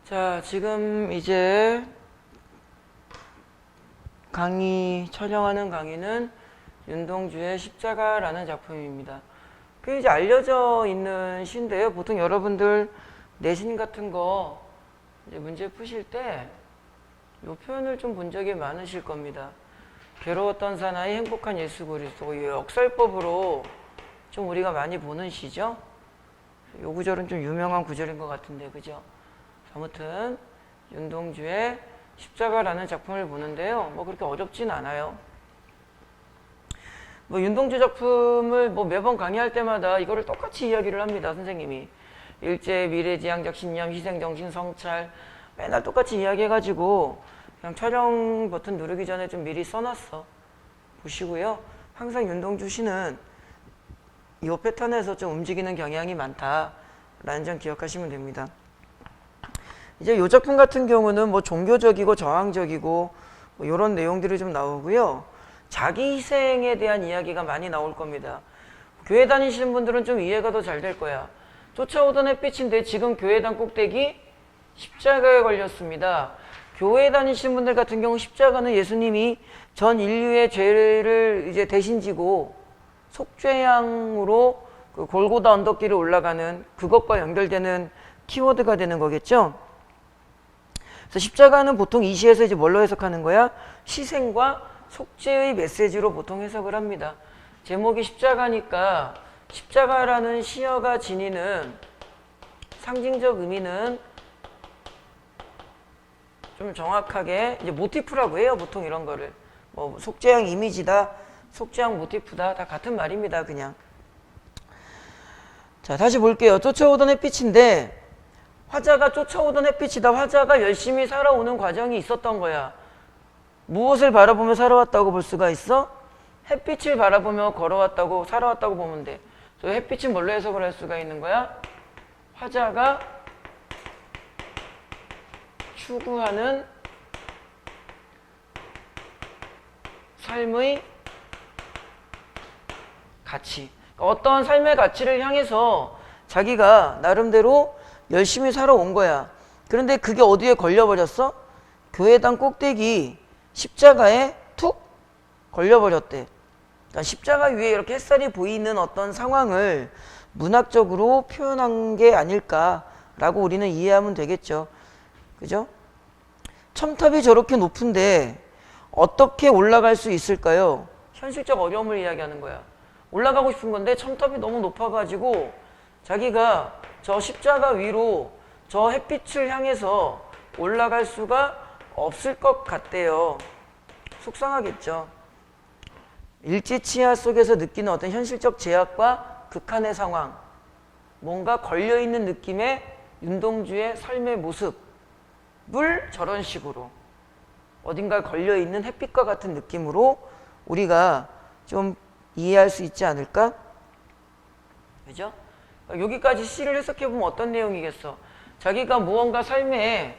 자, 지금 이제 촬영하는 강의는 윤동주의 십자가라는 작품입니다. 그 이제 알려져 있는 시인데요. 보통 여러분들 내신 같은 거 이제 문제 푸실 때 이 표현을 좀 본 적이 많으실 겁니다. 괴로웠던 사나이 행복한 예수 그리스도. 이 역설법으로 좀 우리가 많이 보는 시죠. 이 구절은 좀 유명한 구절인 것 같은데, 그죠? 아무튼 윤동주의 십자가라는 작품을 보는데요. 뭐 그렇게 어렵진 않아요. 뭐 윤동주 작품을 뭐 매번 강의할 때마다 이거를 똑같이 이야기를 합니다. 선생님이 일제, 미래지향적 신념, 희생정신, 성찰 맨날 똑같이 이야기해가지고 그냥 촬영 버튼 누르기 전에 좀 미리 써놨어. 보시고요. 항상 윤동주 씨는 이 패턴에서 좀 움직이는 경향이 많다라는 점 기억하시면 됩니다. 이제 이 작품 같은 경우는 뭐 종교적이고 저항적이고 뭐 이런 내용들이 좀 나오고요. 자기 희생에 대한 이야기가 많이 나올 겁니다. 교회 다니시는 분들은 좀 이해가 더 잘 될 거야. 쫓아오던 햇빛인데 지금 교회당 꼭대기 십자가에 걸렸습니다. 교회 다니시는 분들 같은 경우 십자가는 예수님이 전 인류의 죄를 이제 대신 지고 속죄양으로 그 골고다 언덕길을 올라가는 그것과 연결되는 키워드가 되는 거겠죠. 그래서 십자가는 보통 이 시에서 이제 뭘로 해석하는 거야? 희생과 속죄의 메시지로 보통 해석을 합니다. 제목이 십자가니까 십자가라는 시어가 지니는 상징적 의미는 좀 정확하게 이제 모티프라고 해요. 보통 이런 거를 뭐 속죄양 이미지다, 속죄양 모티프다, 다 같은 말입니다. 그냥. 자, 다시 볼게요. 쫓아오던 햇빛인데 화자가 쫓아오던 햇빛이다. 화자가 열심히 살아오는 과정이 있었던 거야. 무엇을 바라보며 살아왔다고 볼 수가 있어? 햇빛을 바라보며 걸어왔다고, 살아왔다고 보면 돼. 저 햇빛은 뭘로 해석을 할 수가 있는 거야? 화자가 추구하는 삶의 가치. 어떤 삶의 가치를 향해서 자기가 나름대로 열심히 살아온 거야. 그런데 그게 어디에 걸려버렸어? 교회당 꼭대기 십자가에 툭 걸려버렸대. 그러니까 십자가 위에 이렇게 햇살이 보이는 어떤 상황을 문학적으로 표현한 게 아닐까라고 우리는 이해하면 되겠죠. 그죠? 첨탑이 저렇게 높은데 어떻게 올라갈 수 있을까요? 현실적 어려움을 이야기하는 거야. 올라가고 싶은 건데 첨탑이 너무 높아가지고 자기가 저 십자가 위로 저 햇빛을 향해서 올라갈 수가 없을 것 같대요. 속상하겠죠. 일제치하 속에서 느끼는 어떤 현실적 제약과 극한의 상황, 뭔가 걸려있는 느낌의 윤동주의 삶의 모습을 저런 식으로 어딘가 걸려있는 햇빛과 같은 느낌으로 우리가 좀 이해할 수 있지 않을까? 그죠? 여기까지 시를 해석해보면 어떤 내용이겠어? 자기가 무언가 삶의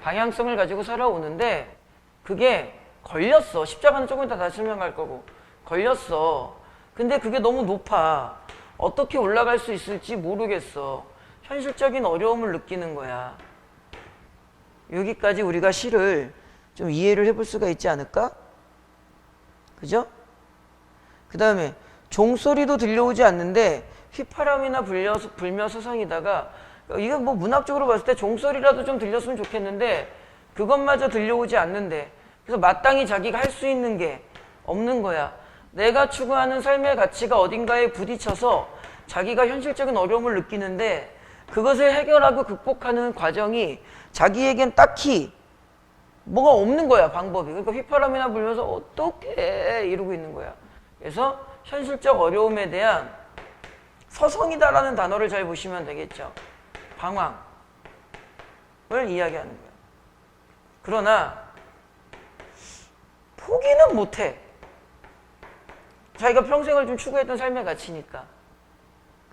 방향성을 가지고 살아오는데 그게 걸렸어. 십자가는 조금 이따 다시 설명할 거고 걸렸어. 근데 그게 너무 높아. 어떻게 올라갈 수 있을지 모르겠어. 현실적인 어려움을 느끼는 거야. 여기까지 우리가 시를 좀 이해를 해볼 수가 있지 않을까? 그죠? 그 다음에 종소리도 들려오지 않는데 휘파람이나 불며 서성이다가 이거 뭐 문학적으로 봤을 때 종소리라도 좀 들렸으면 좋겠는데 그것마저 들려오지 않는데 그래서 마땅히 자기가 할 수 있는 게 없는 거야. 내가 추구하는 삶의 가치가 어딘가에 부딪혀서 자기가 현실적인 어려움을 느끼는데 그것을 해결하고 극복하는 과정이 자기에겐 딱히 뭐가 없는 거야, 방법이. 그러니까 휘파람이나 불면서 어떡해 이러고 있는 거야. 그래서 현실적 어려움에 대한 서성이다라는 단어를 잘 보시면 되겠죠. 방황을 이야기하는 거야. 그러나 포기는 못해. 자기가 평생을 좀 추구했던 삶의 가치니까.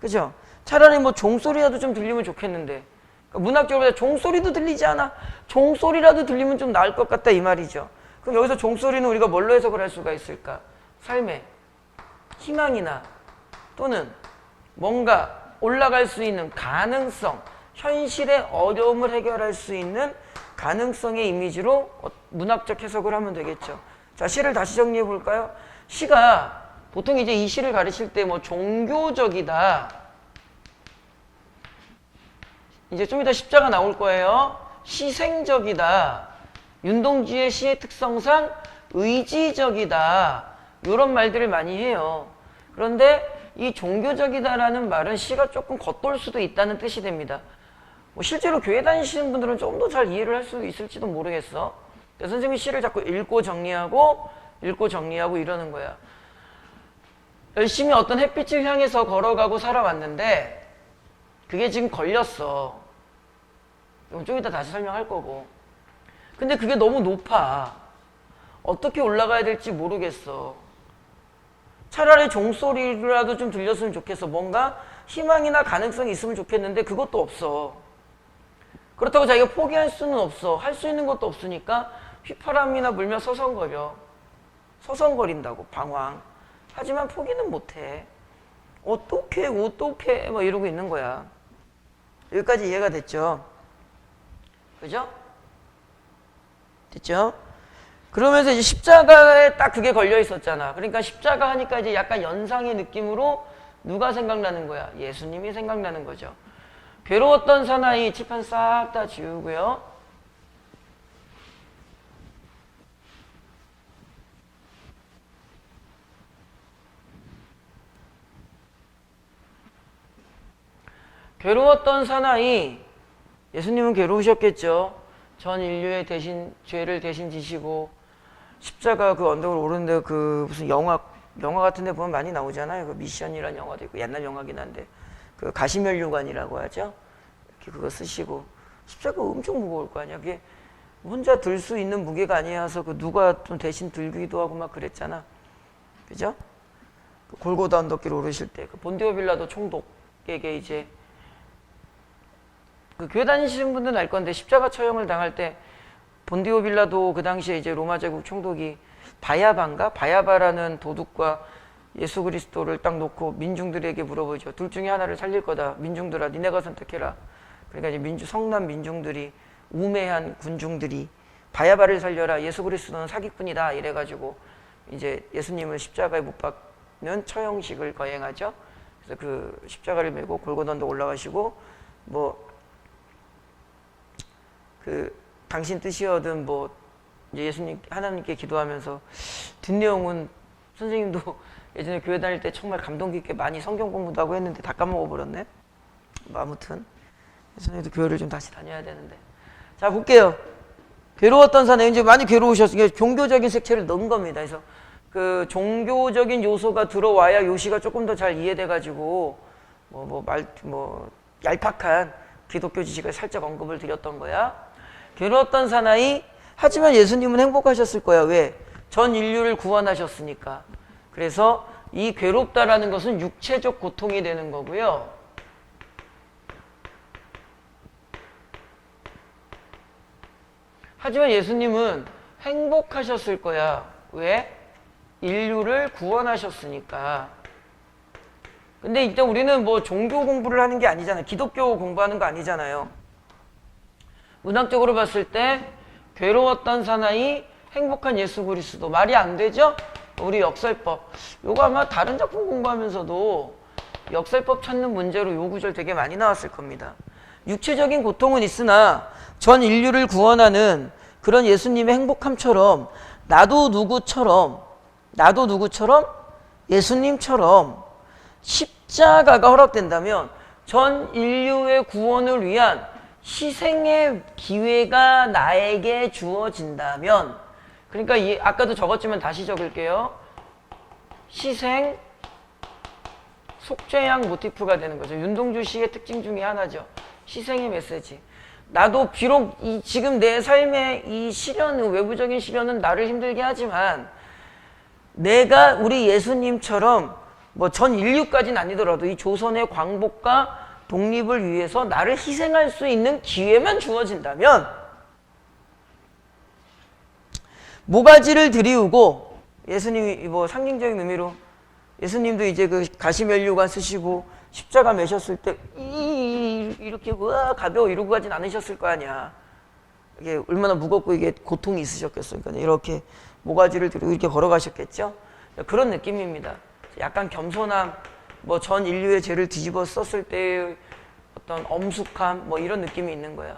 그죠? 차라리 뭐 종소리라도 좀 들리면 좋겠는데 그러니까 문학적으로 종소리도 들리지 않아. 종소리라도 들리면 좀 나을 것 같다 이 말이죠. 그럼 여기서 종소리는 우리가 뭘로 해석을 할 수가 있을까? 삶의 희망이나 또는 뭔가 올라갈 수 있는 가능성, 현실의 어려움을 해결할 수 있는 가능성의 이미지로 문학적 해석을 하면 되겠죠. 자, 시를 다시 정리해 볼까요? 시가 보통 이제 이 시를 가르칠 때 뭐 종교적이다. 이제 좀 이따 십자가 나올 거예요. 희생적이다. 윤동주의 시의 특성상 의지적이다. 이런 말들을 많이 해요. 그런데 이 종교적이다라는 말은 시가 조금 겉돌 수도 있다는 뜻이 됩니다. 뭐 실제로 교회 다니시는 분들은 좀 더 잘 이해를 할 수 있을지도 모르겠어. 선생님이 시를 자꾸 읽고 정리하고 이러는 거야. 열심히 어떤 햇빛을 향해서 걸어가고 살아왔는데 그게 지금 걸렸어. 좀 이따 다시 설명할 거고. 근데 그게 너무 높아. 어떻게 올라가야 될지 모르겠어. 차라리 종소리라도 좀 들렸으면 좋겠어. 뭔가 희망이나 가능성이 있으면 좋겠는데 그것도 없어. 그렇다고 자기가 포기할 수는 없어. 할 수 있는 것도 없으니까 휘파람이나 불며 서성거려. 서성거린다고, 방황. 하지만 포기는 못해. 어떡해 뭐 이러고 있는 거야. 여기까지 이해가 됐죠? 그죠? 됐죠? 그러면서 이제 십자가에 딱 그게 걸려 있었잖아. 그러니까 십자가 하니까 이제 약간 연상의 느낌으로 누가 생각나는 거야? 예수님이 생각나는 거죠. 괴로웠던 사나이 칠판 싹 다 지우고요. 괴로웠던 사나이, 예수님은 괴로우셨겠죠. 전 인류의 죄를 대신 지시고 십자가 그 언덕을 오르는데 그 무슨 영화 같은 데 보면 많이 나오잖아요. 그 미션이라는 영화도 있고 옛날 영화긴 한데 그 가시면류관이라고 하죠. 이렇게 그거 쓰시고 십자가 엄청 무거울 거 아니야. 그게 혼자 들 수 있는 무게가 아니어서 그 누가 좀 대신 들기도 하고 막 그랬잖아. 그죠? 그 골고다 언덕길 오르실 때 그 본디오 빌라도 총독에게 이제 그 교회 다니시는 분들은 알 건데 십자가 처형을 당할 때 본디오 빌라도 그 당시에 이제 로마 제국 총독이 바야바라는 도둑과 예수 그리스도를 딱 놓고 민중들에게 물어보죠. 둘 중에 하나를 살릴 거다. 민중들아, 니네가 선택해라. 그러니까 이제 성난 민중들이, 우매한 군중들이 바야바를 살려라. 예수 그리스도는 사기꾼이다. 이래가지고 이제 예수님을 십자가에 못 박는 처형식을 거행하죠. 그래서 그 십자가를 메고 골고다 언덕 올라가시고 뭐 그 당신 뜻이어든 뭐 이제 예수님 하나님께 기도하면서 뒷내용은 선생님도 예전에 교회 다닐 때 정말 감동 깊게 많이 성경 공부도 하고 했는데 다 까먹어 버렸네. 뭐 아무튼 예전에도 교회를 좀 다시 다녀야 되는데. 자, 볼게요. 괴로웠던 사나이, 이제 많이 괴로우셨으니까 종교적인 색채를 넣은 겁니다. 그래서 그 종교적인 요소가 들어와야 요시가 조금 더 잘 이해돼 가지고 얄팍한 기독교 지식을 살짝 언급을 드렸던 거야. 괴로웠던 사나이, 하지만 예수님은 행복하셨을 거야. 왜? 전 인류를 구원하셨으니까. 그래서 이 괴롭다라는 것은 육체적 고통이 되는 거고요. 하지만 예수님은 행복하셨을 거야. 왜? 인류를 구원하셨으니까. 근데 일단 우리는 뭐 종교 공부를 하는 게 아니잖아요. 기독교 공부하는 거 아니잖아요. 문학적으로 봤을 때 괴로웠던 사나이, 행복한 예수 그리스도. 말이 안 되죠? 우리 역설법. 요거 아마 다른 작품 공부하면서도 역설법 찾는 문제로 요 구절 되게 많이 나왔을 겁니다. 육체적인 고통은 있으나 전 인류를 구원하는 그런 예수님의 행복함처럼 나도 누구처럼 예수님처럼 십자가가 허락된다면 전 인류의 구원을 위한 희생의 기회가 나에게 주어진다면, 그러니까 아까도 적었지만 다시 적을게요. 희생, 속죄양 모티프가 되는 거죠. 윤동주 씨의 특징 중에 하나죠. 희생의 메시지. 나도 비록 지금 내 삶의 이 시련, 외부적인 시련은 나를 힘들게 하지만 내가 우리 예수님처럼 뭐 전 인류까지는 아니더라도 이 조선의 광복과 독립을 위해서 나를 희생할 수 있는 기회만 주어진다면 모가지를 들이우고, 예수님이 뭐 상징적인 의미로 예수님도 이제 그 가시면류관 쓰시고 십자가 매셨을 때 이렇게 와 가벼워 이러고 가진 않으셨을 거 아니야. 이게 얼마나 무겁고 이게 고통이 있으셨겠어요. 그러니까 이렇게 모가지를 들고 이렇게 걸어가셨겠죠. 그런 느낌입니다. 약간 겸손함, 뭐 전 인류의 죄를 뒤집어 썼을 때의 어떤 엄숙함, 뭐 이런 느낌이 있는 거야.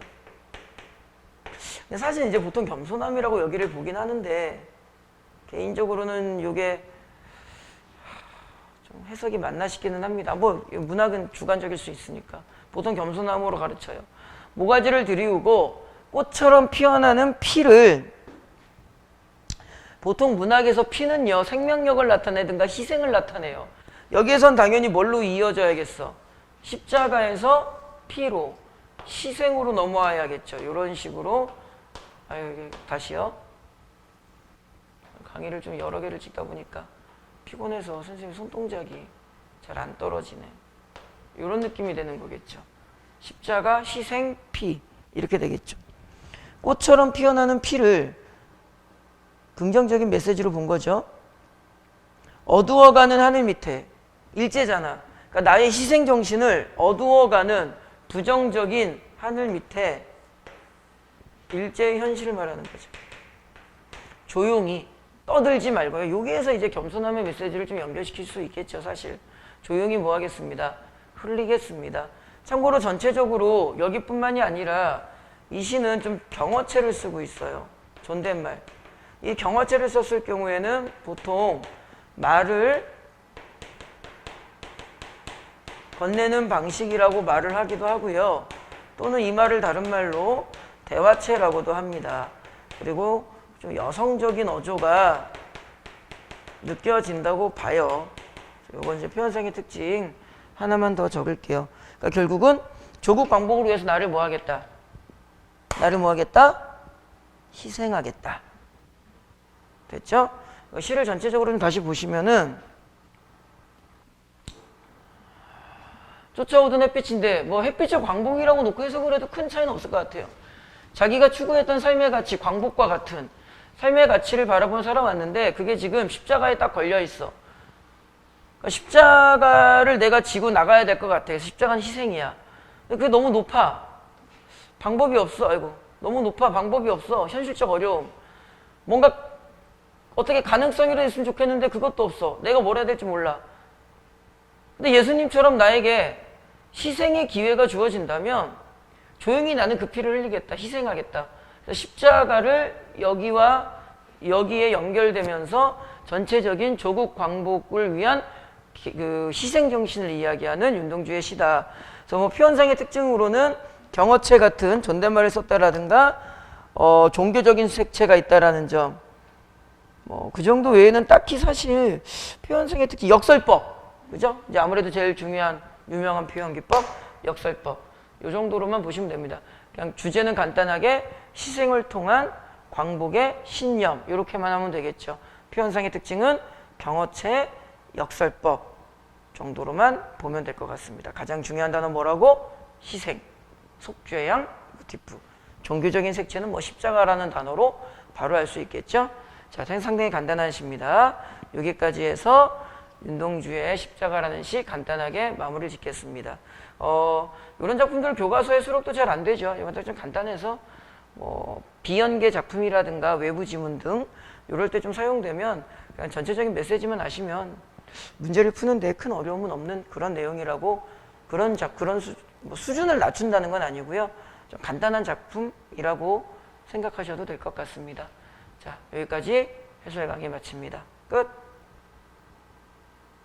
근데 사실 이제 보통 겸손함이라고 여기를 보긴 하는데 개인적으로는 이게 좀 해석이 맞나 싶기는 합니다. 뭐 문학은 주관적일 수 있으니까 보통 겸손함으로 가르쳐요. 모가지를 들이우고 꽃처럼 피어나는 피를, 보통 문학에서 피는요 생명력을 나타내든가 희생을 나타내요. 여기에선 당연히 뭘로 이어져야겠어? 십자가에서 피로, 희생으로 넘어와야겠죠. 이런 식으로. 다시요. 강의를 좀 여러 개를 찍다 보니까 피곤해서 선생님 손동작이 잘 안 떨어지네. 이런 느낌이 되는 거겠죠. 십자가, 희생, 피 이렇게 되겠죠. 꽃처럼 피어나는 피를 긍정적인 메시지로 본 거죠. 어두워가는 하늘 밑에, 일제잖아. 그러니까 나의 희생 정신을 어두워가는 부정적인 하늘 밑에 일제의 현실을 말하는 거죠. 조용히 떠들지 말고요. 여기에서 이제 겸손함의 메시지를 좀 연결시킬 수 있겠죠. 사실 조용히 뭐 하겠습니다. 흘리겠습니다. 참고로 전체적으로 여기뿐만이 아니라 이 시는 좀 경어체를 쓰고 있어요. 존댓말. 이 경어체를 썼을 경우에는 보통 말을 건네는 방식이라고 말을 하기도 하고요. 또는 이 말을 다른 말로 대화체라고도 합니다. 그리고 좀 여성적인 어조가 느껴진다고 봐요. 이건 이제 표현상의 특징 하나만 더 적을게요. 그러니까 결국은 조국 광복을 위해서 나를 뭐 하겠다? 나를 뭐 하겠다? 희생하겠다. 됐죠? 시를 전체적으로 좀 다시 보시면은 쫓아오던 햇빛인데 뭐 햇빛을 광복이라고 놓고 해석을 해도 큰 차이는 없을 것 같아요. 자기가 추구했던 삶의 가치, 광복과 같은 삶의 가치를 바라보며 살아왔는데 그게 지금 십자가에 딱 걸려 있어. 그러니까 십자가를 내가 지고 나가야 될 것 같아. 십자가는 희생이야. 그게 너무 높아. 방법이 없어. 아이고, 너무 높아. 방법이 없어. 현실적 어려움. 뭔가 어떻게 가능성이라도 있으면 좋겠는데 그것도 없어. 내가 뭘 해야 될지 몰라. 근데 예수님처럼 나에게 희생의 기회가 주어진다면 조용히 나는 그 피를 흘리겠다. 희생하겠다. 그래서 십자가를 여기와 여기에 연결되면서 전체적인 조국 광복을 위한 그 희생 정신을 이야기하는 윤동주의 시다. 그래서 뭐 표현상의 특징으로는 경어체 같은 존댓말을 썼다라든가 종교적인 색채가 있다라는 점. 뭐 그 정도 외에는 딱히 사실 표현상의 특징, 역설법, 그죠? 이제 아무래도 제일 중요한 유명한 표현 기법, 역설법. 이 정도로만 보시면 됩니다. 그냥 주제는 간단하게 희생을 통한 광복의 신념 이렇게만 하면 되겠죠. 표현상의 특징은 경어체, 역설법 정도로만 보면 될 것 같습니다. 가장 중요한 단어 뭐라고? 희생, 속죄양, 모티프. 종교적인 색채는 뭐 십자가라는 단어로 바로 알 수 있겠죠. 자, 상당히 간단한 시입니다. 여기까지 해서 윤동주의 십자가라는 시 간단하게 마무리 짓겠습니다. 이런 작품들 교과서에 수록도 잘 안 되죠. 이건 좀 간단해서 비연계 작품이라든가 외부 지문 등 이럴 때 좀 사용되면 그냥 전체적인 메시지만 아시면 문제를 푸는데 큰 어려움은 없는 그런 내용이라고, 수준을 낮춘다는 건 아니고요. 좀 간단한 작품이라고 생각하셔도 될 것 같습니다. 자, 여기까지 해설 강의 마칩니다. 끝.